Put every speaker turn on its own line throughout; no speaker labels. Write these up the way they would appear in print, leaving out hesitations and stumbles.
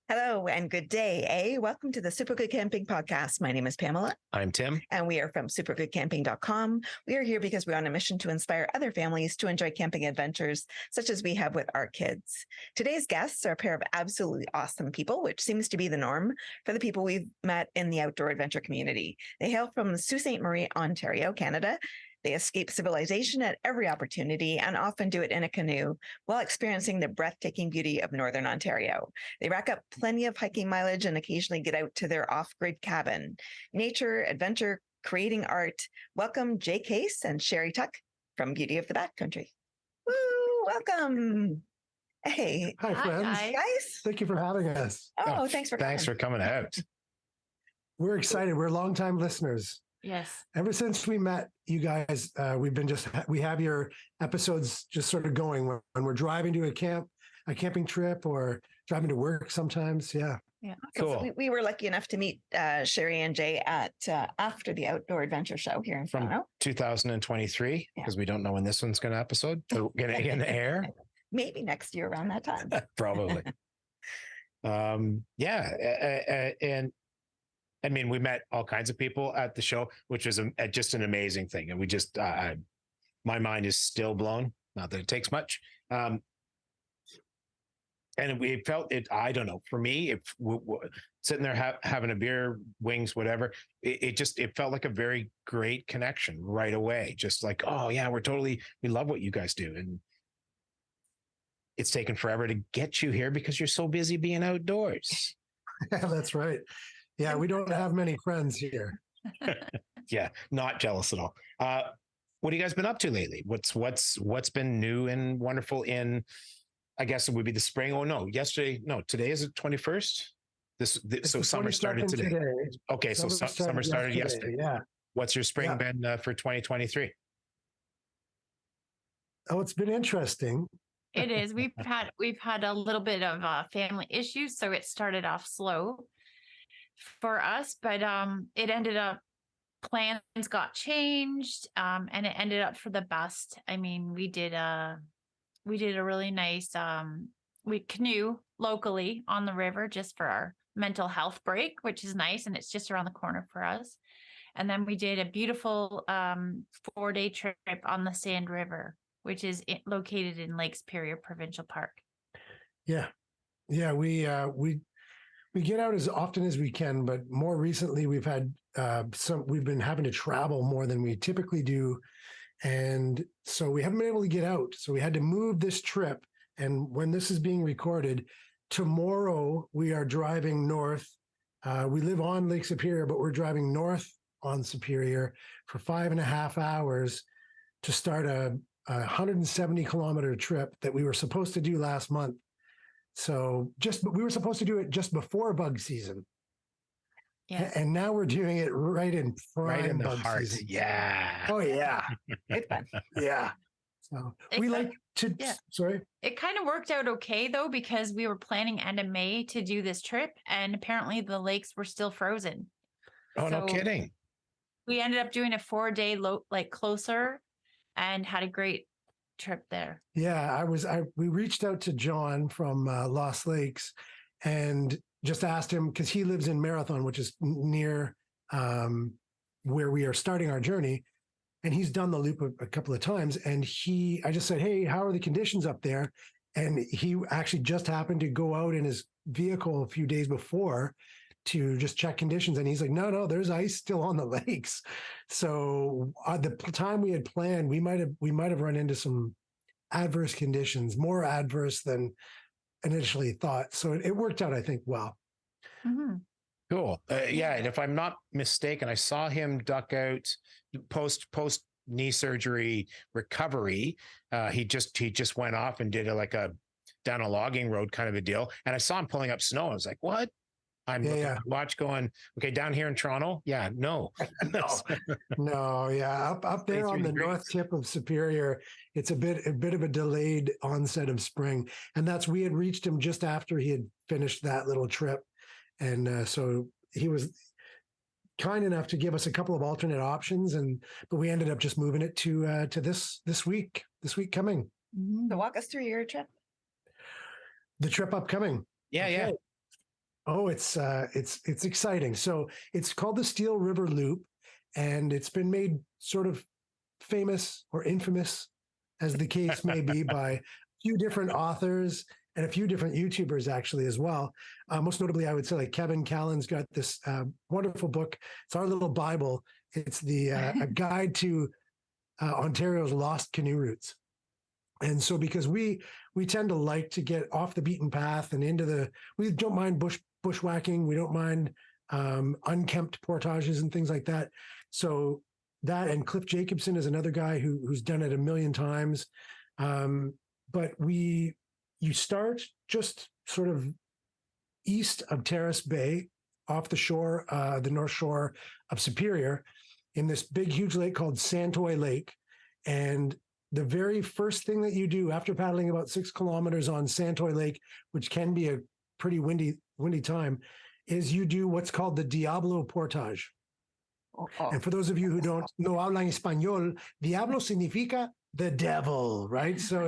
Hello and good day, Welcome to the Super Good Camping Podcast. My name is Pamela.
I'm Tim.
And we are from supergoodcamping.com. We are here because we're on a mission to inspire other families to enjoy camping adventures such as we have with our kids. Today's guests are a pair of absolutely awesome people, which seems to be the norm for the people we've met in the outdoor adventure community. They hail from Sault Ste. Marie, Ontario, Canada. They escape civilization at every opportunity and often do it in a canoe while experiencing the breathtaking beauty of Northern Ontario. They rack up plenty of hiking mileage and occasionally get out to their off-grid cabin. Nature, adventure, creating art. Welcome Jay Case and Sherry Tuck from Beauty of the Backcountry. Woo! Welcome. Hey.
Hi, friends.
Hi, guys.
Thank you for having us.
Oh, thanks for coming.
Thanks for coming out.
We're excited. We're longtime listeners.
Yes.
Ever since we met you guys, we have your episodes just sort of going when we're driving to a camping trip or driving to work sometimes. Yeah.
Yeah.
Cool.
So we were lucky enough to meet Sherry and Jay at after the Outdoor Adventure Show here in Toronto.
2023, because we don't know when this one's going to air.
Maybe next year around that time.
Probably. And I mean, we met all kinds of people at the show, which was just an amazing thing. And we just, my mind is still blown. Not that it takes much. And we felt it, I don't know, for me, if sitting there having a beer, wings, whatever, it felt like a very great connection right away. Just like, oh yeah, we love what you guys do. And it's taken forever to get you here because you're so busy being outdoors.
Yeah, that's right. Yeah, we don't have many friends here.
Yeah, not jealous at all. What have you guys been up to lately? What's been new and wonderful in, I guess it would be the spring. Oh no, today is the 21st. So summer started today. Okay, so summer started yesterday.
Yeah.
What's your spring been for 2023?
Oh, it's been interesting.
It is. We've had a little bit of family issues, so it started off slow for us, but it ended up, plans got changed, and it ended up for the best. I mean, we did a really nice we canoe locally on the river just for our mental health break, which is nice, and it's just around the corner for us. And then we did a beautiful 4-day trip on the Sand River, which is located in Lake Superior Provincial Park.
Yeah, we get out as often as we can, but more recently we've had we've been having to travel more than we typically do. And so we haven't been able to get out. So we had to move this trip. And when this is being recorded, tomorrow we are driving north. We live on Lake Superior, but we're driving north on Superior for 5.5 hours to start a 170 kilometer trip that we were supposed to do last month. So we were supposed to do it just before bug season.
Yeah.
And now we're doing it right in prime
the
bug
heart.
season.
Yeah.
Oh yeah.
Good fun.
Yeah. So we like to, sorry.
It kind of worked out okay though, because we were planning end of May to do this trip, and apparently the lakes were still frozen.
Oh, no kidding.
We ended up doing a 4-day closer and had a great trip there.
Yeah, we reached out to John from Lost Lakes and just asked him, because he lives in Marathon, which is near where we are starting our journey, and he's done the loop a couple of times. And I just said, hey, how are the conditions up there? And he actually just happened to go out in his vehicle a few days before to just check conditions, and he's like, no, there's ice still on the lakes. So the time we had planned, we might have run into some adverse conditions, more adverse than initially thought. So it worked out, I think, well.
Mm-hmm.
Cool. Yeah, and if I'm not mistaken, I saw him duck out post knee surgery recovery. He just went off and did down a logging road kind of a deal, and I saw him pulling up snow. I was like, what? I'm looking at the watch going, okay, down here in Toronto? Yeah, no.
Yeah. Up there on the north tip of Superior, it's a bit of a delayed onset of spring. And we had reached him just after he had finished that little trip. And so he was kind enough to give us a couple of alternate options, but we ended up just moving it to this week coming.
So walk us through your trip.
The trip upcoming.
Yeah, okay.
Oh, it's exciting. So it's called the Steel River Loop, and it's been made sort of famous or infamous, as the case may be, by a few different authors and a few different YouTubers actually as well. Most notably, I would say like Kevin Callan's got this wonderful book. It's our little Bible. It's the a guide to Ontario's lost canoe routes. And so because we tend to like to get off the beaten path and into we don't mind bushwhacking, we don't mind unkempt portages and things like that. So that, and Cliff Jacobson is another guy who's done it a million times. But you start just sort of east of Terrace Bay, off the shore, the north shore of Superior, in this big, huge lake called Santoy Lake. And the very first thing that you do after paddling about 6 kilometers on Santoy Lake, which can be a pretty windy time, is you do what's called the Diablo Portage. And for those of you who don't know hablan español, Diablo significa the devil, right? So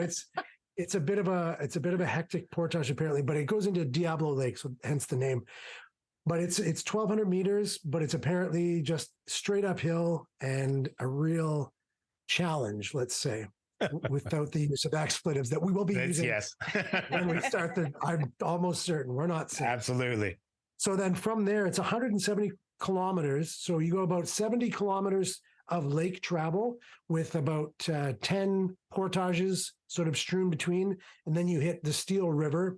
it's a bit of a hectic portage apparently, but it goes into Diablo Lake, so hence the name. But it's 1,200 meters, but it's apparently just straight uphill and a real challenge, let's say, without the use of expletives that we will be using
Yes.
when we start I'm almost certain we're not safe.
Absolutely.
So then from there, it's 170 kilometers. So you go about 70 kilometers of lake travel with about 10 portages sort of strewn between. And then you hit the Steel River.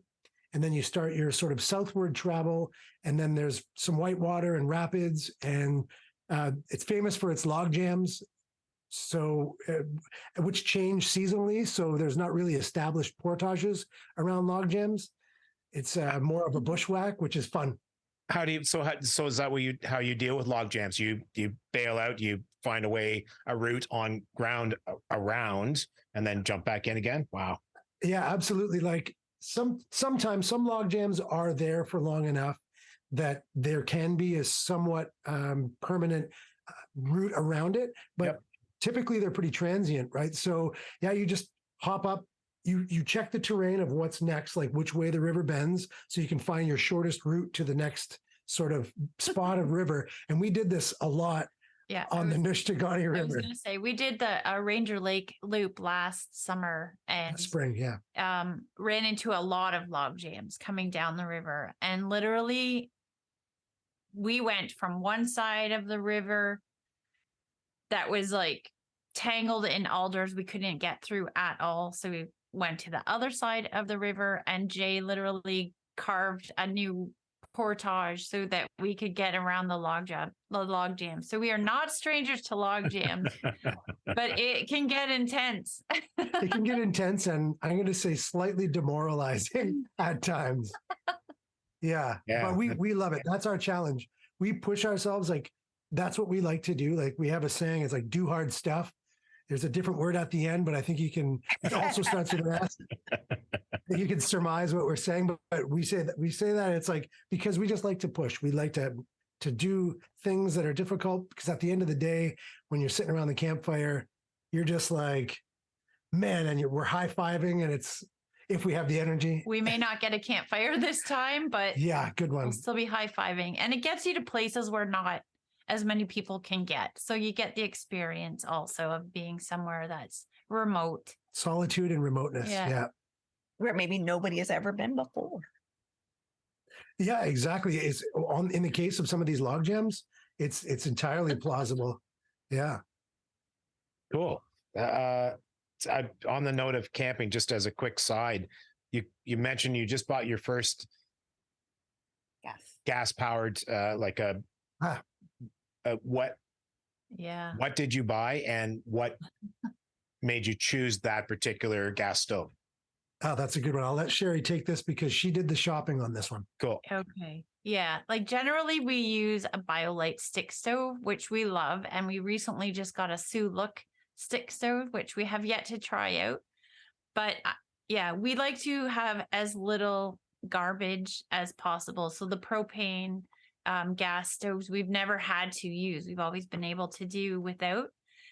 And then you start your sort of southward travel. And then there's some whitewater and rapids. And it's famous for its log jams. So, which change seasonally. So there's not really established portages around log jams. It's more of a bushwhack, which is fun.
So is that how you deal with log jams? You bail out, you find a route on ground around, and then jump back in again. Wow.
Yeah, absolutely. Like sometimes some log jams are there for long enough that there can be a somewhat permanent route around it, but typically they're pretty transient, right? So yeah, you just hop up. You check the terrain of what's next, like which way the river bends, so you can find your shortest route to the next sort of spot of river. And we did this a lot on the Nishtagani River.
I was going to say, we did the Ranger Lake Loop last summer and
spring,
ran into a lot of log jams coming down the river. And literally, we went from one side of the river that was like tangled in alders we couldn't get through at all. So we went to the other side of the river, and Jay literally carved a new portage so that we could get around the log jam. So we are not strangers to log jams, but it can get intense.
It can get intense, and I'm going to say slightly demoralizing at times. Yeah. But we love it. That's our challenge. We push ourselves. Like, that's what we like to do. Like, we have a saying, it's like, do hard stuff. There's a different word at the end, but I think it also starts with an S. You can surmise what we're saying, but we say that it's like, because we just like to push. We like to do things that are difficult, because at the end of the day, when you're sitting around the campfire, you're just like, man, and we're high-fiving, and it's, if we have the energy.
We may not get a campfire this time, but
yeah, good one.
We'll still be high-fiving. And it gets you to places where not as many people can get. So you get the experience also of being somewhere that's remote.
Solitude and remoteness. Yeah.
Where maybe nobody has ever been before.
Yeah, exactly. In the case of some of these log jams, it's entirely plausible. Yeah.
Cool. On the note of camping, just as a quick side, you mentioned you just bought your first gas powered what did you buy, and what made you choose that particular gas stove?
Oh, that's a good one. I'll let Sherry take this because she did the shopping on this one.
Cool.
Okay. Yeah. Like generally we use a BioLite stick stove, which we love. And we recently just got a Sioux Look stick stove, which we have yet to try out. But yeah, we like to have as little garbage as possible. So the propane gas stoves we've never had to use. We've always been able to do without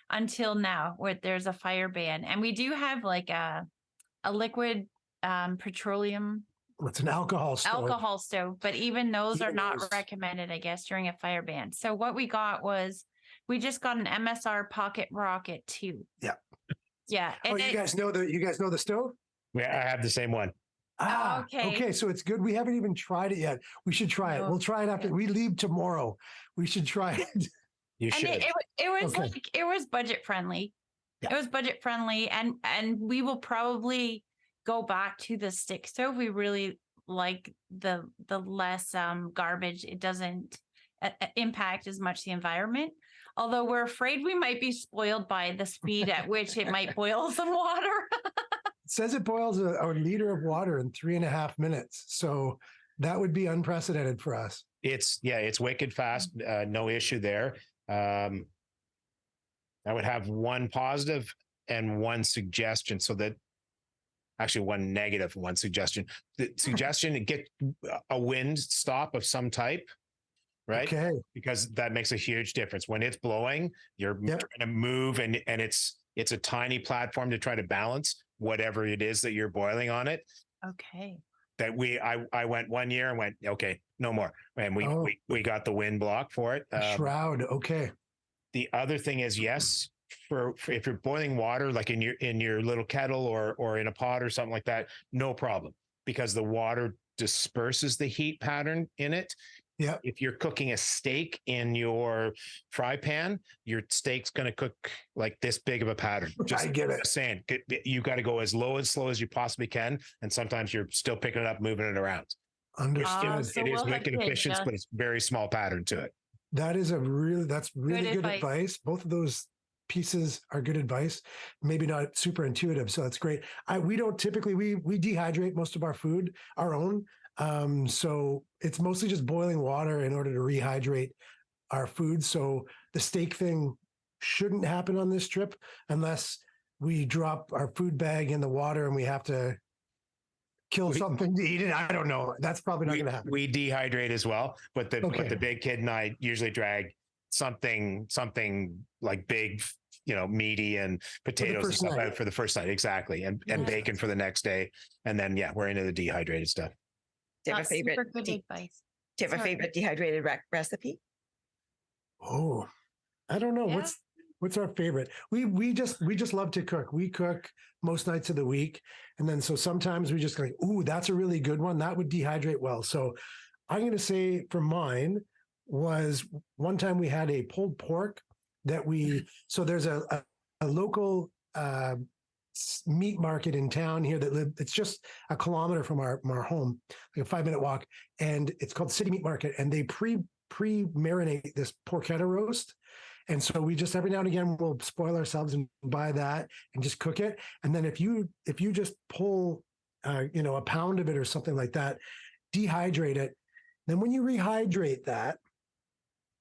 until now, where there's a fire ban. And we do have like a liquid petroleum
It's an alcohol stove.
alcohol stove, but even those are
Even
not
those-
recommended, I guess, during a fire ban. So what we got was we just got an MSR Pocket Rocket 2.
Yeah.
Yeah.
Oh,
And
you guys know the stove?
Yeah, I have the same one.
Ah,
okay.
okay. So it's good. We haven't even tried it yet. We should try it.
No.
We'll try it after
Yeah.
we leave tomorrow. We should try it.
You
and
should.
it was
Okay.
like it was budget friendly.
Yeah.
It was budget friendly, and we will probably go back to the stick stove. We really like the less garbage. It doesn't impact as much the environment. Although we're afraid we might be spoiled by the speed at which it might boil some water.
It says it boils a liter of water in 3.5 minutes. So that would be unprecedented for us.
It's wicked fast. No issue there. I would have one positive and one suggestion, so that actually one negative, one suggestion. The suggestion to get a wind stop of some type, right?
Okay.
Because that makes a huge difference. When it's blowing, you're
Yep.
trying to move, and it's a tiny platform to try to balance whatever it is that you're boiling on it.
Okay.
That I went one year and went, okay, no more. And we got the wind block for it.
Shroud. Okay.
The other thing is, yes, for if you're boiling water, like in your little kettle or in a pot or something like that, no problem, because the water disperses the heat pattern in it.
Yeah.
If you're cooking a steak in your fry pan, your steak's going to cook like this big of a pattern.
I get it.
Saying you got to go as slow as you possibly can, and sometimes you're still picking it up, moving it around.
Understood.
So
It is
we'll have
wicked
to
efficient,
adjust.
but it's very small pattern to it.
That's really good
advice.
advice. Both of those pieces are good advice. Maybe not super intuitive, so that's great. We don't typically we dehydrate most of our food, our own. So it's mostly just boiling water in order to rehydrate our food. So the steak thing shouldn't happen on this trip unless we drop our food bag in the water and we have to kill something to eat it. I don't know. That's probably not going to happen.
We dehydrate as well, but the
Okay.
big kid and I usually drag something like big, meaty and potatoes and
first
stuff
night.
out for the first night. Exactly. And
Yeah.
bacon for the next day. And then, we're into the dehydrated stuff.
Do you have a
That's
favorite?
super good
Do
advice.
you have a
Sorry.
favorite dehydrated recipe?
Oh, I don't know.
Yeah.
What's our favorite? We just love to cook. We cook most nights of the week. And then so sometimes we just like, ooh, that's a really good one. That would dehydrate well. So I'm going to say for mine was one time we had a pulled pork that so there's a local meat market in town here it's just a kilometer from our home, like a 5-minute walk. And it's called City Meat Market. And they pre-marinate this porchetta roast. And so we just every now and again we'll spoil ourselves and buy that and just cook it. And then if you just pull, a pound of it or something like that, dehydrate it. Then when you rehydrate that,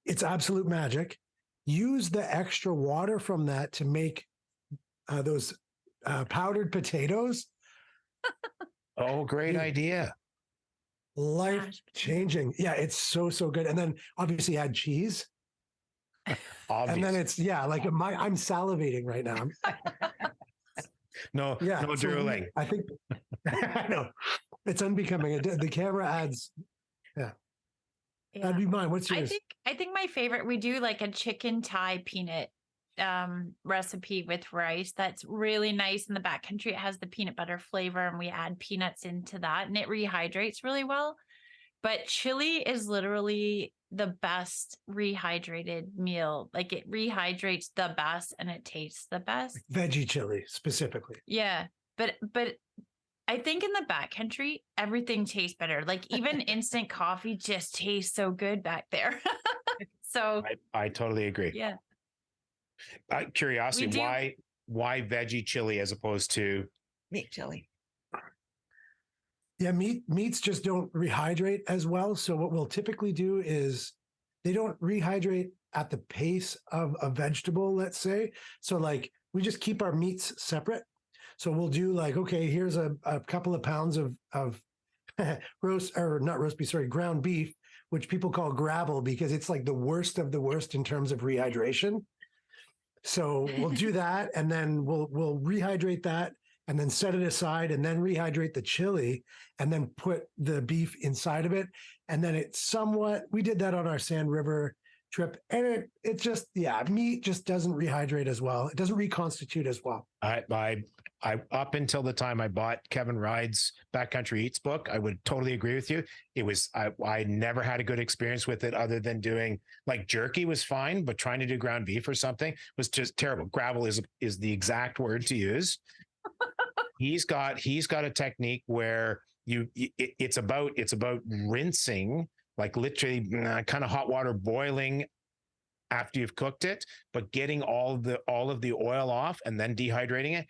it's absolute magic. Use the extra water from that to make those powdered potatoes.
Oh, great
Yeah.
idea.
Life changing. Yeah, it's so good. And then obviously add cheese.
Obvious.
And then it's I'm salivating right now.
no
So
drooling.
I think I know it's unbecoming. The camera adds.
Yeah.
That'd be mine. What's yours?
I think my favorite, we do like a chicken Thai peanut recipe with rice. That's really nice. In the backcountry, it has the peanut butter flavor, and we add peanuts into that, and it rehydrates really well. But chili is literally the best rehydrated meal. Like it rehydrates the best and it tastes the best.
Veggie chili specifically.
Yeah. But I think in the backcountry, everything tastes better. Like even instant coffee just tastes so good back there. So
I totally agree.
yeah.
Curiosity,
We do-
why veggie chili as opposed to
Meat chili.
Yeah, meats just don't rehydrate as well. So what we'll typically do is they don't rehydrate at the pace of a vegetable, let's say. So like we just keep our meats separate. So we'll do like, okay, here's a couple of pounds of ground beef, which people call gravel because it's like the worst of the worst in terms of rehydration. So we'll do that, and then we'll rehydrate that, and then set it aside and then rehydrate the chili and then put the beef inside of it. And then we did that on our Sand River trip. And it just, meat just doesn't rehydrate as well. It doesn't reconstitute as well.
I up until the time I bought Kevin Ride's Backcountry Eats book, I would totally agree with you. It was, I never had a good experience with it other than doing like jerky was fine, but trying to do ground beef or something was just terrible. Gravel is the exact word to use. He's got a technique where it's about rinsing, like literally kind of hot water boiling after you've cooked it, but getting all of the oil off and then dehydrating it.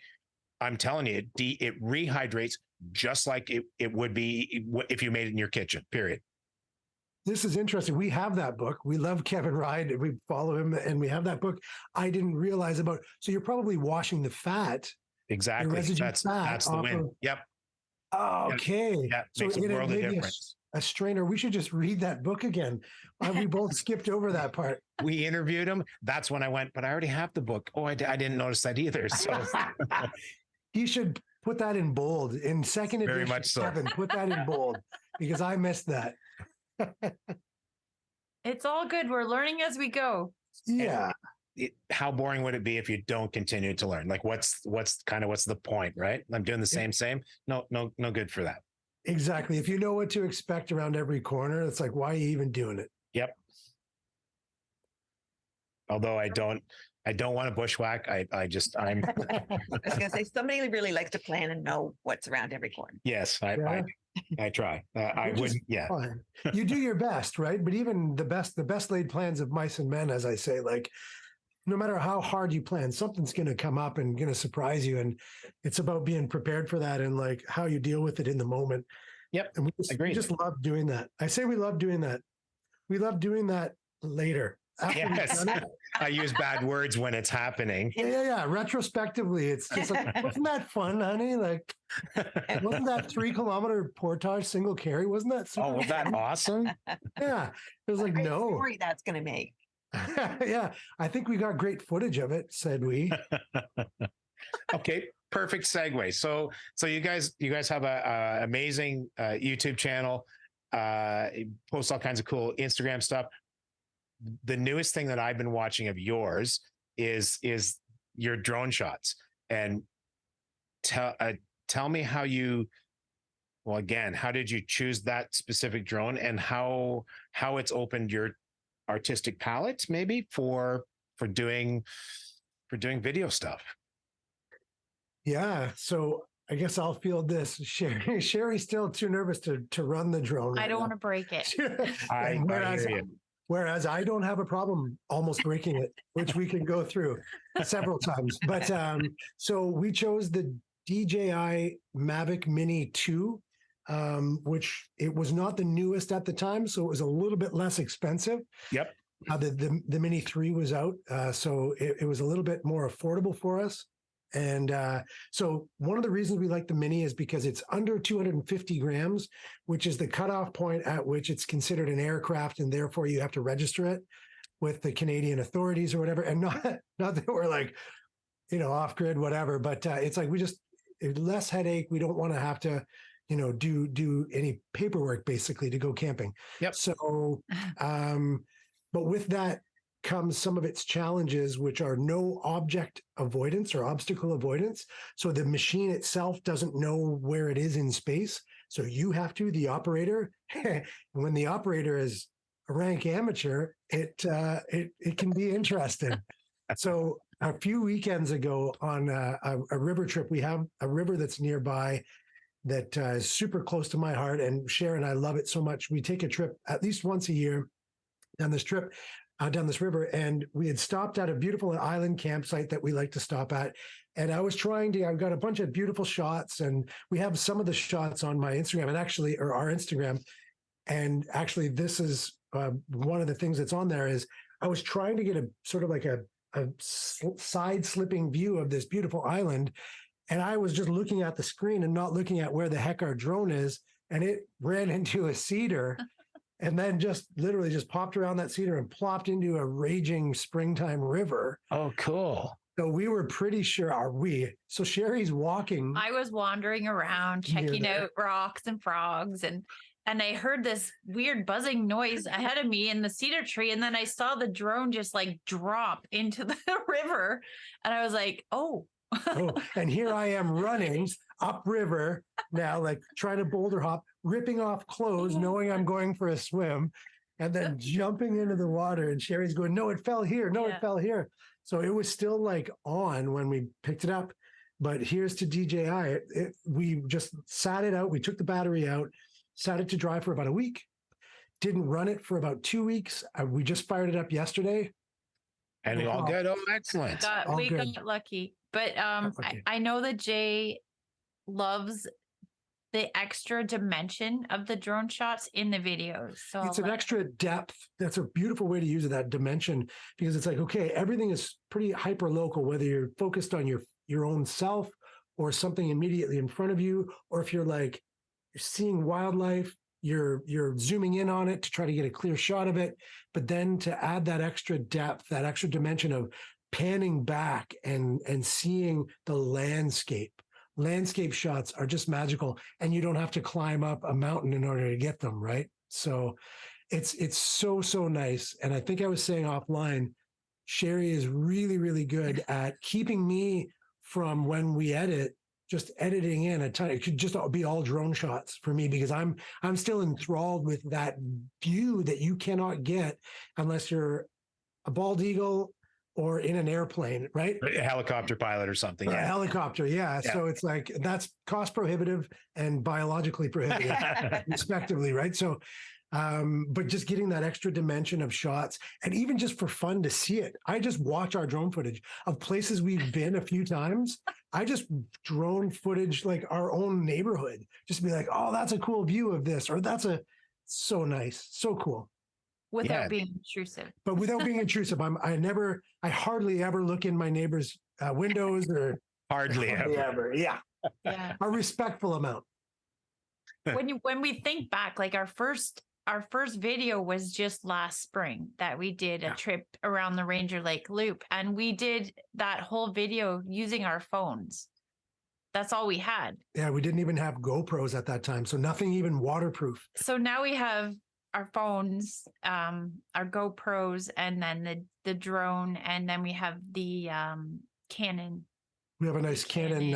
I'm telling you, it rehydrates just like it would be if you made it in your kitchen, period.
This is interesting. We have that book. We love Kevin Ride. We follow him and we have that book. I didn't realize about, so you're probably washing the fat.
Exactly. That's the win. Yep.
Oh, okay.
Yeah.
So
Makes a world of difference.
A strainer. We should just read that book again. We both skipped over that part.
We interviewed him. That's when I went, but I already have the book. Oh, I didn't notice that either. So
he should put that in bold in second edition.
Very much so.
Kevin, put that in bold because I missed that.
It's all good. We're learning as we go.
Yeah.
How boring would it be if you don't continue to learn? Like what's the point, right? I'm doing the same. No good for that.
Exactly. If you know what to expect around every corner, it's like, why are you even doing it?
Yep. Although I don't want to bushwhack. I'm
I was going to say, somebody really likes to plan and know what's around every corner.
Yes, I try. I wouldn't. Yeah.
Fine. You do your best, right? But even the best laid plans of mice and men, as I say, like no matter how hard you plan, something's going to come up and going to surprise you. And it's about being prepared for that and like how you deal with it in the moment.
Yep.
And we just love doing that. I say we love doing that. We love doing that later.
Yes. I use bad words when it's happening.
Yeah. Retrospectively, it's just like, wasn't that fun, honey? Like, wasn't that 3 kilometer portage single carry? Wasn't that super
was that awesome?
Yeah. It was like, no.
Story that's going to make.
Yeah. I think we got great footage of it, said we.
Okay. Perfect segue. So you guys have a amazing YouTube channel, post all kinds of cool Instagram stuff. The newest thing that I've been watching of yours is your drone shots. And tell me how did you choose that specific drone and how it's opened your artistic palette maybe for doing video stuff?
Yeah. So I guess I'll field this. Sherry's still too nervous to run the drone.
I don't want to break it.
I hear you.
Whereas I don't have a problem almost breaking it, which we can go through several times. But so we chose the DJI Mavic Mini 2, which it was not the newest at the time, so it was a little bit less expensive.
Yep.
The Mini 3 was out, so it was a little bit more affordable for us. And so one of the reasons we like the Mini is because it's under 250 grams, which is the cutoff point at which it's considered an aircraft, and therefore you have to register it with the Canadian authorities or whatever. And not that we're like, off grid, whatever, but it's like less headache. We don't want to have to, do any paperwork basically to go camping.
Yep.
So, but with that comes some of its challenges, which are no object avoidance or obstacle avoidance. So the machine itself doesn't know where it is in space. So you have to, the operator, and when the operator is a rank amateur, it can be interesting. So a few weekends ago on a river trip, we have a river that's nearby that is super close to my heart. And Sharon, I love it so much. We take a trip at least once a year down this river, and we had stopped at a beautiful island campsite that we like to stop at. And I've got a bunch of beautiful shots, and we have some of the shots on my Instagram or our Instagram. And actually, this is one of the things that's on there is I was trying to get a sort of like a side slipping view of this beautiful island. And I was just looking at the screen and not looking at where the heck our drone is. And it ran into a cedar. And then just literally just popped around that cedar and plopped into a raging springtime river.
Oh, cool.
So we were pretty sure, are we? So Sherry's walking.
I was wandering around checking
there.
out rocks and frogs, and I heard this weird buzzing noise ahead of me in the cedar tree, and then I saw the drone just like drop into the river, and I was like, oh.
Oh, and here I am running upriver now, like trying to boulder hop, ripping off clothes, knowing I'm going for a swim, and then jumping into the water. And Sherry's going, no, it fell here. No,
Yeah.
it fell here. So it was still like on when we picked it up. But here's to DJI. We just sat it out. We took the battery out, sat it to dry for about a week, didn't run it for about 2 weeks. We just fired it up yesterday.
And all good. Oh, excellent.
All
We
good.
got lucky. But
lucky.
I know that Jay loves the extra dimension of the drone shots in the videos. So
It's an extra depth. That's a beautiful way to use it, that dimension, because it's like, okay, everything is pretty hyper local, whether you're focused on your own self or something immediately in front of you, or if you're like you're seeing wildlife, you're zooming in on it to try to get a clear shot of it. But then to add that extra depth, that extra dimension of panning back and seeing the landscape. Landscape shots are just magical, and you don't have to climb up a mountain in order to get them, right? So it's so nice. And I think I was saying offline, Sherry is really, really good at keeping me from, when we edit, just editing in a ton. It could just be all drone shots for me, because I'm still enthralled with that view that you cannot get unless you're a bald eagle or in an airplane, right?
A helicopter pilot or something.
A
Yeah.
helicopter, yeah. So it's like, that's cost prohibitive and biologically prohibitive, respectively, right? So, but just getting that extra dimension of shots, and even just for fun to see it. I just watch our drone footage of places we've been a few times. I just drone footage, like our own neighborhood, just be like, oh, that's a cool view of this, or so nice, so cool.
without being intrusive.
But without being intrusive. I hardly ever look in my neighbor's windows, or
Hardly ever.
Yeah.
Yeah.
A respectful amount.
When we think back, like our first video was just last spring that we did a trip around the Ranger Lake Loop, and we did that whole video using our phones. That's all we had.
Yeah, we didn't even have GoPros at that time, so nothing even waterproof.
So now we have our phones, our GoPros, and then the drone, and then we have the Canon.
We have a nice Canon,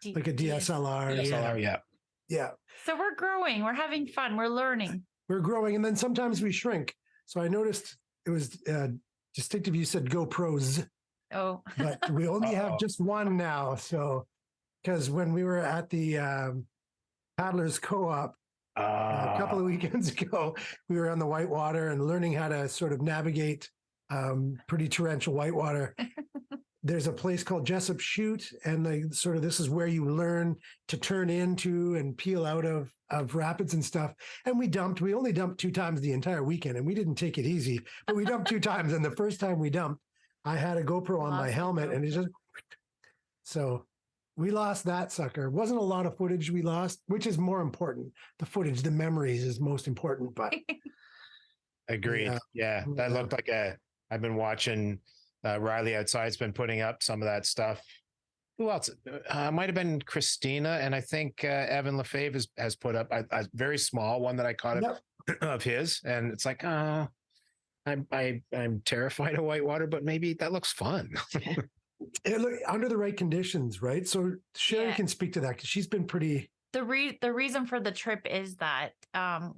like a DSLR.
DSLR, yeah.
Yeah.
So we're growing. We're having fun. We're learning.
We're growing, and then sometimes we shrink. So I noticed it was distinctive. You said GoPros,
Oh,
but we only have just one now. So, because when we were at the Paddlers Co-op a couple of weekends ago, we were on the whitewater and learning how to sort of navigate pretty torrential whitewater. There's a place called Jessup Chute, and this is where you learn to turn into and peel out of rapids and stuff. And we only dumped 2 times the entire weekend, and we didn't take it easy, but we dumped 2 times. And the first time we dumped, I had a GoPro on my helmet, and it just, so we lost that sucker. Wasn't a lot of footage we lost, which is more important. The footage, the memories is most important, but.
Agreed. Yeah. That looked like I've been watching Riley Outside's been putting up some of that stuff. Who else? Might have been Christina, and I think Evan Lefebvre has put up a very small one that I caught of his, and it's like, I'm terrified of whitewater, but maybe that looks fun.
Under the right conditions, right? So Sherry can speak to that, because she's been pretty.
the reason for the trip is that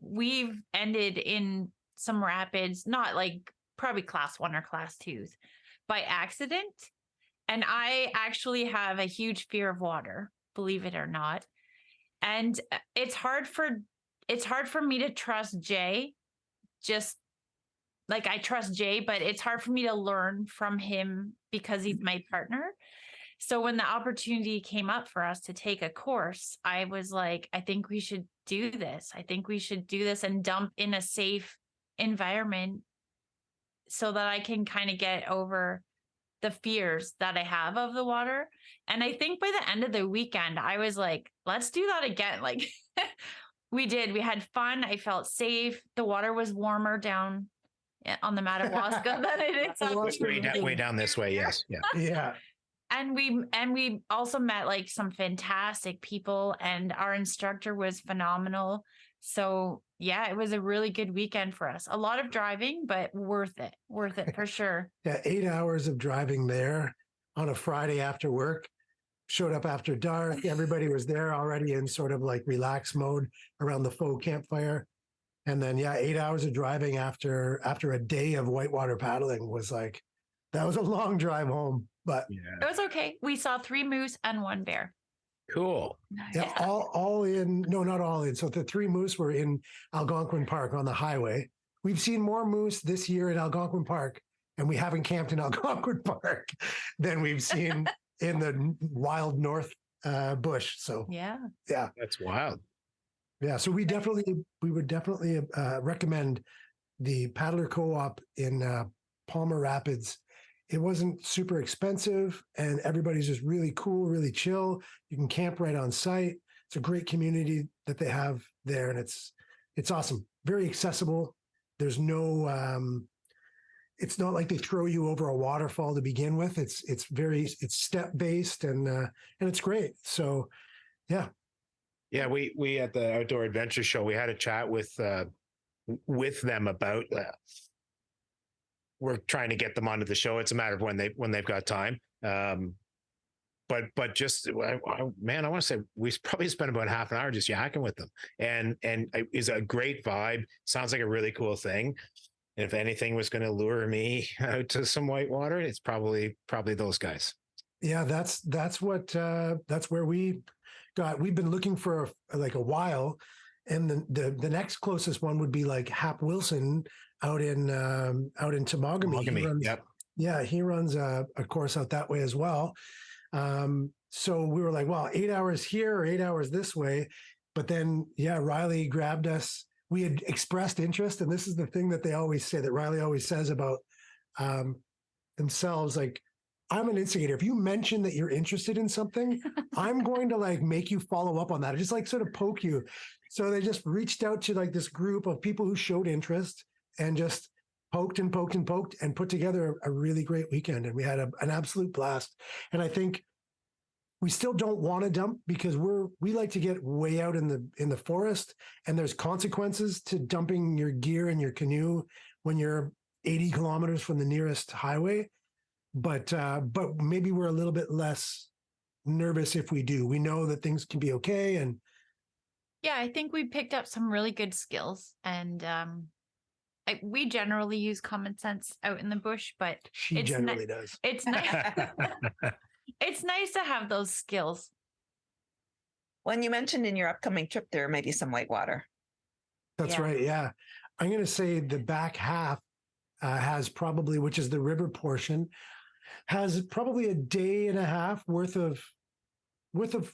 we've ended in some rapids, not like probably class 1 or class 2s, by accident. And I actually have a huge fear of water, believe it or not. And it's hard for me to trust Jay. Just like I trust Jay, but it's hard for me to learn from him because he's my partner. So when the opportunity came up for us to take a course, I was like, I think we should do this. I think we should do this and dump in a safe environment so that I can kind of get over the fears that I have of the water. And I think by the end of the weekend, I was like, let's do that again. Like we did. We had fun. I felt safe. The water was warmer down on the Madawaska than it is up
Madawaska.
Way down this way. Yes. Yeah.
Yeah.
And we also met like some fantastic people, and our instructor was phenomenal. So yeah, it was a really good weekend for us. A lot of driving, but worth it for sure.
Yeah. 8 hours of driving there on a Friday after work. Showed up after dark. Everybody was there already in sort of like relax mode around the faux campfire. And then, yeah, 8 hours of driving after a day of whitewater paddling was like, that was a long drive home, but
It was okay. We saw 3 moose and 1 bear.
Cool.
yeah, all in, no, not all in. So the 3 moose were in Algonquin Park on the highway. We've seen more moose this year in Algonquin Park, and we haven't camped in Algonquin Park than we've seen in the wild north bush. So
Yeah.
That's wild.
yeah, so we would definitely recommend the Paddler Co-op in Palmer Rapids. It wasn't super expensive, and everybody's just really cool, really chill. You can camp right on site. It's a great community that they have there, and it's awesome. Very accessible. There's no it's not like they throw you over a waterfall to begin with. It's step based, and it's great. So yeah.
Yeah, we at the Outdoor Adventure Show, we had a chat with them about we're trying to get them onto the show. It's a matter of when they've got time. But just man, I want to say we probably spent about half an hour just yakking with them, and it is a great vibe. Sounds like a really cool thing. And if anything was going to lure me out to some whitewater, it's probably those guys.
Yeah, that's where we've been looking for like a while, and the next closest one would be like Hap Wilson out in Temagami.
Yep.
Yeah, he runs a course out that way as well. So we were like, well, 8 hours here or 8 hours this way. But then, yeah, Riley grabbed us. We had expressed interest, and this is the thing that they always say, that Riley always says about themselves, like, I'm an instigator. If you mention that you're interested in something, I'm going to like make you follow up on that. I just like sort of poke you. So they just reached out to like this group of people who showed interest and just poked and poked and poked and put together a really great weekend. And we had an absolute blast. And I think we still don't want to dump because we like to get way out in the forest, and there's consequences to dumping your gear and your canoe when you're 80 kilometers from the nearest highway. But maybe we're a little bit less nervous if we do. We know that things can be okay. And
yeah, I think we picked up some really good skills, and we generally use common sense out in the bush, but
she generally does.
It's nice. It's nice to have those skills.
When you mentioned in your upcoming trip, there may be some whitewater.
That's right. Yeah. I'm going to say the back half has probably, which is the river portion, has probably a day and a half worth of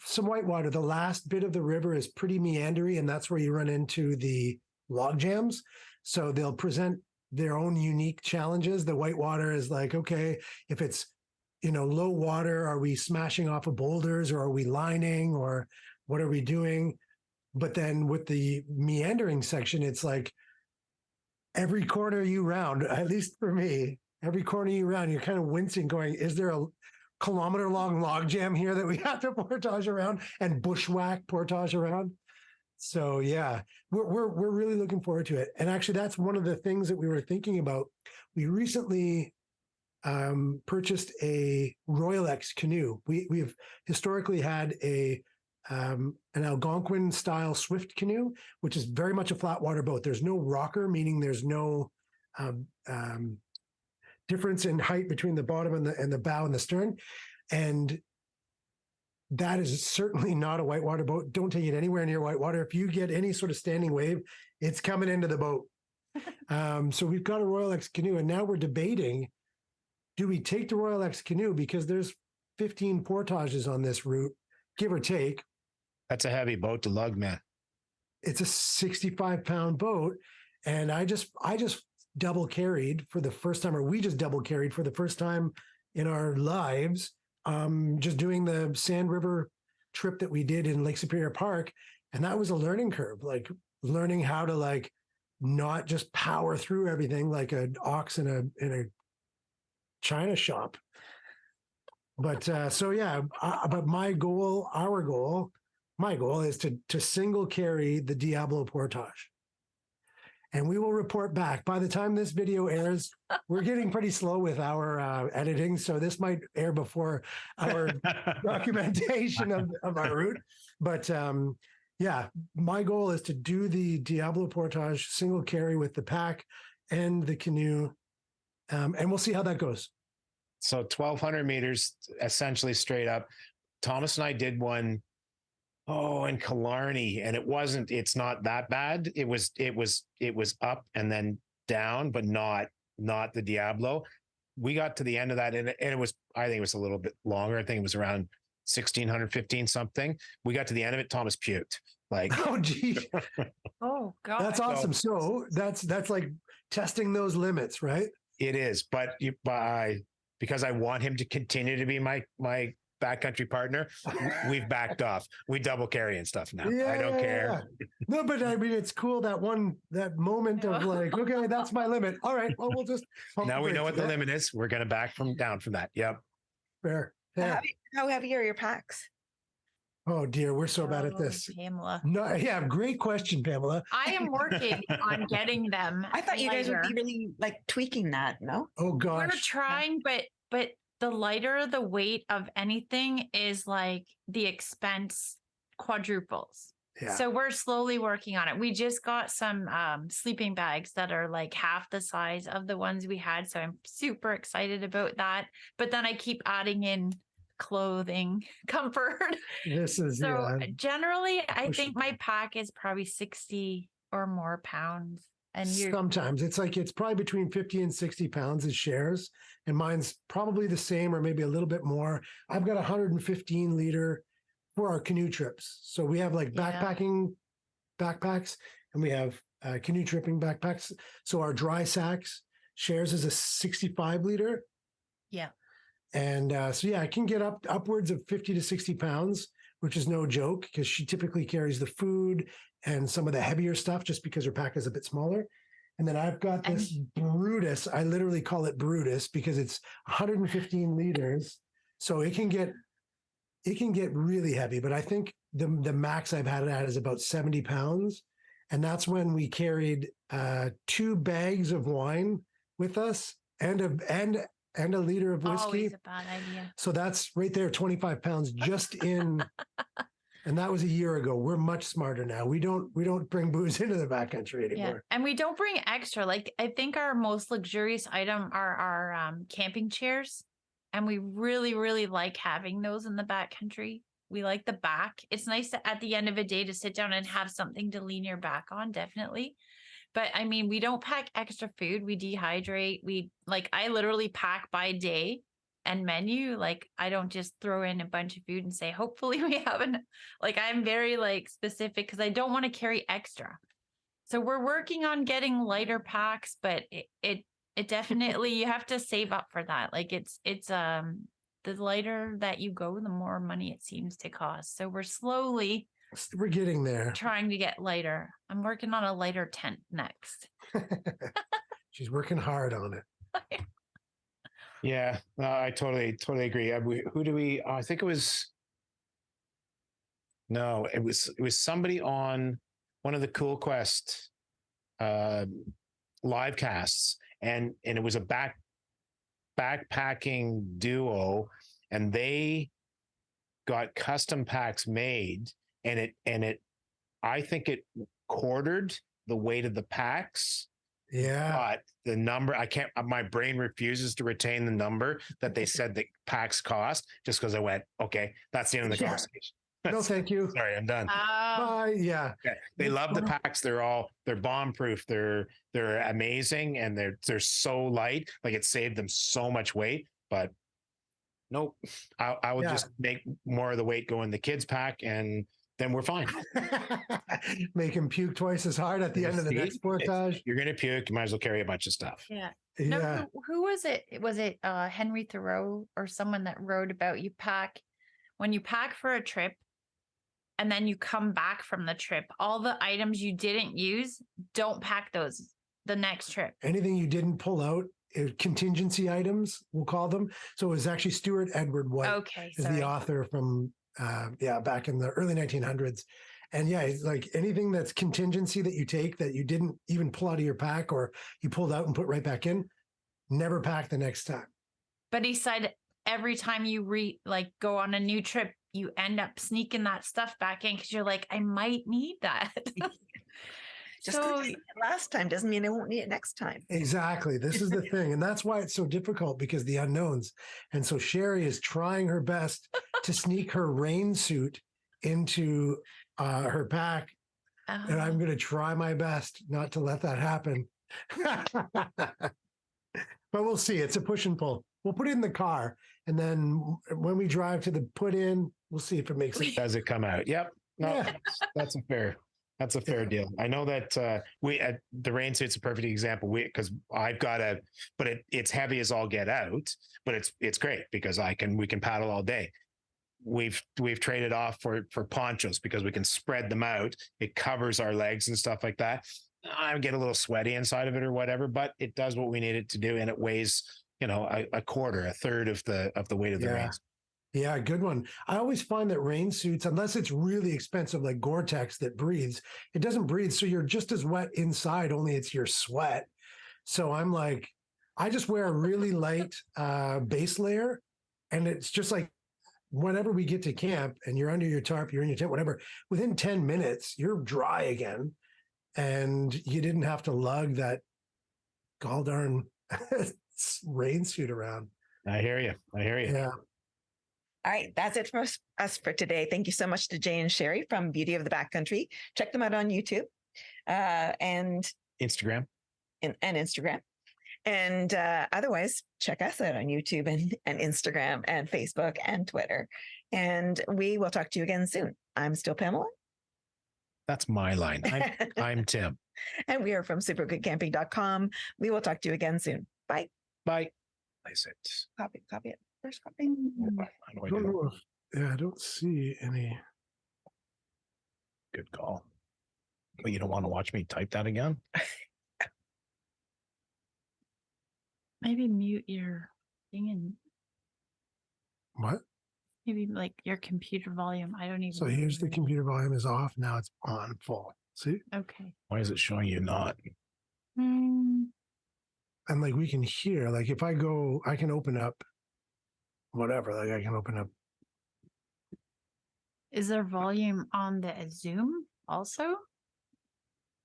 some whitewater. The last bit of the river is pretty meandery, and that's where you run into the log jams. So they'll present their own unique challenges. The whitewater is like, okay, if it's low water, are we smashing off of boulders, or are we lining, or what are we doing? But then with the meandering section, it's like every corner you round, at least for me, every corner you round, you're kind of wincing going, is there a kilometer long log jam here that we have to portage around and bushwhack portage around? So yeah, we're really looking forward to it. And actually, that's one of the things that we were thinking about. We recently purchased a Royal X canoe. We've historically had an Algonquin style Swift canoe, which is very much a flat water boat. There's no rocker, meaning there's no difference in height between the bottom and the bow and the stern. And that is certainly not a whitewater boat. Don't take it anywhere near whitewater. If you get any sort of standing wave, it's coming into the boat. So we've got a Royal X canoe, and now we're debating, do we take the Royal X canoe, because there's 15 portages on this route, give or take.
That's a heavy boat to lug, man.
It's a 65-pound boat. And I just double carried for the first time, or we just double carried for the first time in our lives, just doing the Sand River trip that we did in Lake Superior Park. And that was a learning curve, like learning how to like not just power through everything like an ox in a china shop. But but my goal is to single carry the Diablo Portage. And we will report back. By the time this video airs, we're getting pretty slow with our editing. So this might air before our documentation of our route. But my goal is to do the Diablo Portage single carry with the pack and the canoe. And we'll see how that goes.
So 1,200 meters, essentially straight up. Thomas and I did one, in Killarney, and it's not that bad. It was up and then down, but not the Diablo. We got to the end of that, and it was, I think it was a little bit longer. I think it was around 1,600, 15 something. We got to the end of it, Thomas puked. Like,
oh geez.
Oh God.
That's awesome. So that's like testing those limits, right?
It is, but because I want him to continue to be my backcountry partner, we've backed off. We double carry and stuff now. I don't care.
No, but I mean, it's cool that moment of like, okay, that's my limit. All right, well, we'll just
now we know what the limit is. We're going to back down from that. Yep.
Fair.
How heavy are your packs?
Oh dear, we're so bad at this.
Pamela.
No, yeah, great question, Pamela.
I am working on getting them.
I thought you guys would
lighter.
be really like tweaking that. No.
Oh gosh.
We're trying, but the lighter the weight of anything is like the expense quadruples.
Yeah.
So we're slowly working on it. We just got some sleeping bags that are like half the size of the ones we had. So I'm super excited about that. But then I keep adding in clothing, comfort.
This is
Generally, I think my pack is probably 60 or more pounds. And
sometimes it's probably between 50 and 60 pounds in shares, and mine's probably the same or maybe a little bit more. I've got 115 liter for our canoe trips. So we have like backpacking backpacks, and we have canoe tripping backpacks. So our dry sacks shares is a 65 liter.
Yeah.
And I can get upwards of 50 to 60 pounds, which is no joke because she typically carries the food and some of the heavier stuff just because her pack is a bit smaller. And then I've got this Brutus. I literally call it Brutus because it's 115 liters. So it can get really heavy, but I think the max I've had it at is about 70 pounds. And that's when we carried 2 bags of wine with us and a liter of whiskey.
Always a bad idea.
So that's right there, 25 pounds just in. And that was a year ago. We're much smarter now. We don't bring booze into the backcountry anymore.
Yeah. And we don't bring extra. Like I think our most luxurious item are our camping chairs. And we really, really like having those in the backcountry. We like the back. It's nice at the end of a day to sit down and have something to lean your back on, definitely. But I mean, we don't pack extra food. We dehydrate. I literally pack by day and menu. Like I don't just throw in a bunch of food and say, hopefully we have I'm very specific because I don't want to carry extra. So we're working on getting lighter packs, but it definitely, you have to save up for that. Like it's the lighter that you go, the more money it seems to cost. So we're
getting there.
Trying to get lighter. I'm working on a lighter tent next.
She's working hard on it.
Yeah, I totally agree. Who do we? I think it was. No, it was somebody on one of the Cool Quest live casts, and it was a backpacking duo, and they got custom packs made, and it I think it quartered the weight of the packs.
Yeah.
But the number, my brain refuses to retain the number that they said the packs cost, just because I went, okay, that's the end of the conversation.
No, thank you.
Sorry, I'm done.
Bye. Yeah.
Okay. They love the packs. They're bomb proof. They're amazing. And they're so light. Like it saved them so much weight, but nope. I would just make more of the weight go in the kids pack, and then we're fine.
Make him puke twice as hard at the end of the next portage.
You're going to puke. You might as well carry a bunch of stuff.
Yeah.
Yeah.
No, who was it? Was it Henry Thoreau or someone that wrote about when you pack for a trip, and then you come back from the trip, all the items you didn't use, don't pack those the next trip.
Anything you didn't pull out, contingency items, we'll call them. So it was actually Stuart Edward White
Okay,
is
sorry.
the author from back in the early 1900s. And yeah, it's like anything that's contingency that you take that you didn't even pull out of your pack or you pulled out and put right back in, never pack the next time.
But he said every time you go on a new trip, you end up sneaking that stuff back in because you're like, I might need that.
Just
So-
'cause you did it last time doesn't mean I won't need it next time.
Exactly. This is the thing. And that's why it's so difficult, because the unknowns. And so Sherry is trying her best to sneak her rain suit into her pack. And I'm going to try my best not to let that happen. But we'll see. It's a push and pull. We'll put it in the car. And then when we drive to the put in, we'll see if it makes it.
Does it come out? Yep. No,
Yeah.
that's a fair deal. I know that the rain suit's a perfect example. Because I've got it's heavy as all get out, but it's great because we can paddle all day. We've traded off for ponchos because we can spread them out. It covers our legs and stuff like that. I get a little sweaty inside of it or whatever, but it does what we need it to do, and it weighs a quarter, a third of the weight of the rain.
Yeah, good one. I always find that rain suits, unless it's really expensive, like Gore-Tex that breathes, it doesn't breathe. So you're just as wet inside, only it's your sweat. So I'm like, I just wear a really light base layer. And it's just like, whenever we get to camp and you're under your tarp, you're in your tent, whatever, within 10 minutes, you're dry again. And you didn't have to lug that gall darn rain suit around.
I hear you.
Yeah.
All right, that's it for us for today. Thank you so much to Jay and Sherry from Beauty of the Backcountry. Check them out on YouTube and
Instagram.
And Instagram. And otherwise, check us out on YouTube and Instagram and Facebook and Twitter. And we will talk to you again soon. I'm still Pamela.
That's my line. I'm Tim.
And we are from supergoodcamping.com. We will talk to you again soon. Bye.
Bye. I said,
Copy it. First copy.
I don't know I don't see any.
Good call. But you don't want to watch me type that again?
Maybe mute your thing and
What?
maybe like your computer volume. I don't even.
So here's the computer volume is off. Now it's on full. See?
Okay.
Why is it showing you not?
And like we can hear, like if I go, I can open up whatever, like I can open up.
Is there volume on the Zoom also?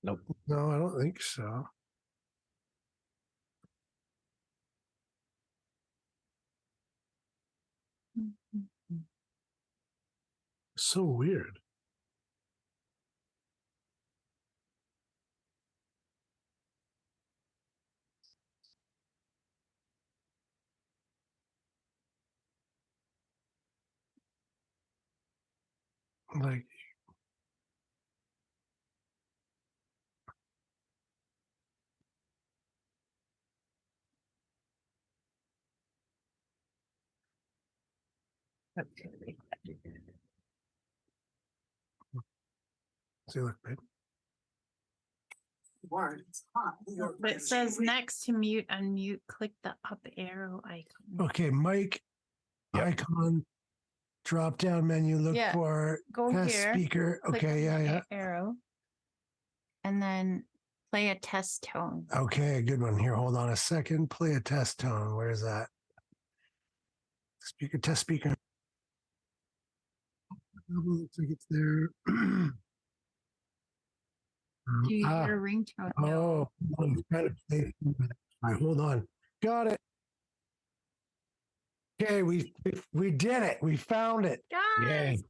Nope.
No, I don't think so. So weird. Like, see, look, babe.
But it says next to mute, unmute, click the up arrow icon.
Okay, mic
Yep.
icon, drop down menu, look
Yeah,
for
Go
test
here.
speaker.
click
Okay,
on
yeah.
the Arrow. And then play a test tone.
Okay, good one. Here, hold on a second. Play a test tone. Where's that? Speaker, test speaker. Looks like it's there.
Do you hear a ringtone?
Oh, I'm trying to play. All right, hold on. Got it. Okay, we did it. We found it.
Guys!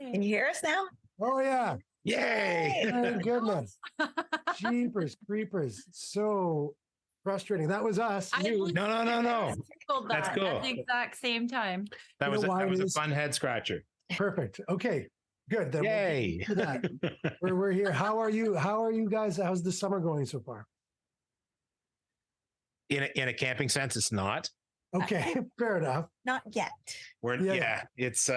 Can you hear us now?
Oh yeah.
Yay!
Thank goodness. Jeepers creepers. So frustrating. That was us.
I
You.
No.
Googled
That's
that
cool.
at the exact same time.
That
You
was
know why
that was
it
a
is?
fun head scratcher.
Perfect. Okay. Good. Then we'll
Yay!
get to that. We're here. How are you? How are you guys? How's the summer going so far?
In a camping sense, it's not.
Okay, fair enough.
Not yet.
We're
Yeah.
yeah, it's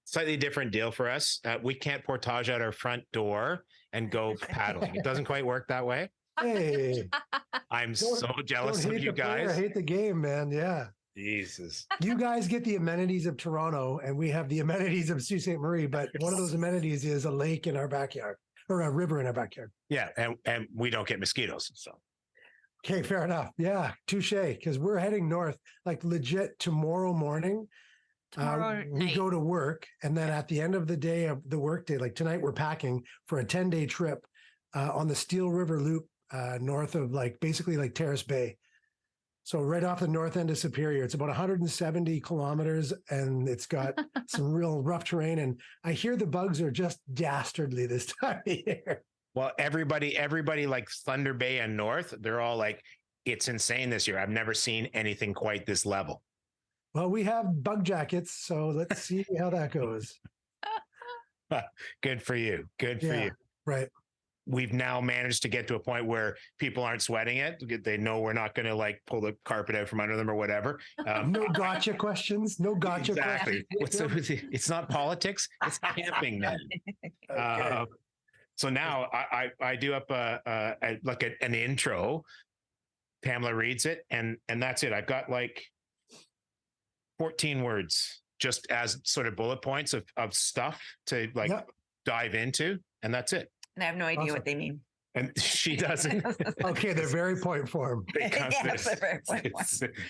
Slightly different deal for us. We can't portage out our front door and go paddling. It doesn't quite work that way.
Hey,
I'm
don't,
so
don't
jealous of
hate
you
the player,
guys.
hate the game, man. Yeah.
Jesus.
You guys get the amenities of Toronto, and we have the amenities of Sault Ste. Marie, but one of those amenities is a lake in our backyard or a river in our backyard.
Yeah, and we don't get mosquitoes. So
Okay, fair enough. Yeah, touche. Because we're heading north, like legit tomorrow morning.
Tomorrow
We
night.
go to work, and then at the end of the day of the work day, like tonight, we're packing for a 10-day trip on the Steel River Loop north of like basically like Terrace Bay. So right off the north end of Superior, it's about 170 kilometers, and it's got some real rough terrain. And I hear the bugs are just dastardly this time of year.
well, everybody like Thunder Bay and North, they're all like, it's insane this year. I've never seen anything quite this level.
Well, we have bug jackets, so let's see how that goes.
Good for you. Good for you.
Right.
We've now managed to get to a point where people aren't sweating it. They know we're not going to like pull the carpet out from under them or whatever.
No gotcha questions. No gotcha
Exactly.
questions.
It's not politics. It's camping, man.
Okay.
So now I do up an intro. Pamela reads it, and that's it. I've got like 14 words just as sort of bullet points of stuff to like dive into, and that's it.
And I have no idea
Awesome.
what they mean.
And she doesn't.
Okay, they're very point form.
They come,
Yes, they're very point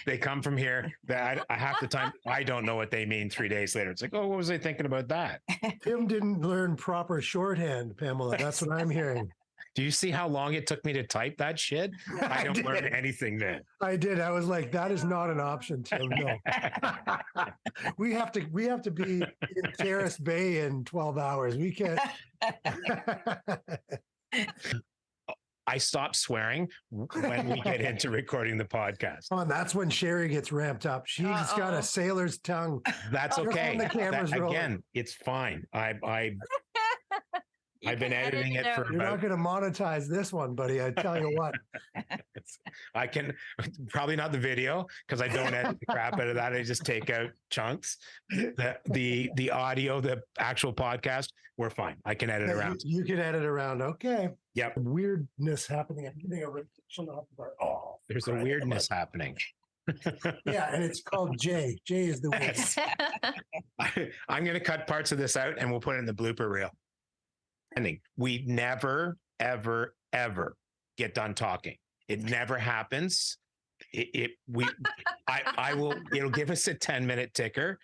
they come from here. That I half the time I don't know what they mean 3 days later. It's like, oh, what was I thinking about that?
Tim didn't learn proper shorthand, Pamela. That's what I'm hearing.
Do you see how long it took me to type that shit? I don't learn anything then.
I did. I was like, that is not an option, Tim. No. we have to be in Terrace Bay in 12 hours. We can't.
I stop swearing when we get into recording the podcast.
Oh, and that's when Sherry gets ramped up. She's got a sailor's tongue.
That's okay.
The camera's rolling.
Again, it's fine. I've been
can
editing
edit
it for
You're not
about,
going to monetize this one, buddy. I tell you what.
I can probably not the video because I don't edit the crap out of that. I just take out chunks. The audio, the actual podcast, we're fine. I can edit around.
You can edit around. Okay.
Yep.
Weirdness happening. I'm getting a rotation off of our. Oh,
There's a weirdness happening.
yeah, and it's called Jay. Jay is the weird.
I'm going to cut parts of this out and we'll put it in the blooper reel. We never, ever, ever get done talking. It never happens. It'll give us a 10-minute ticker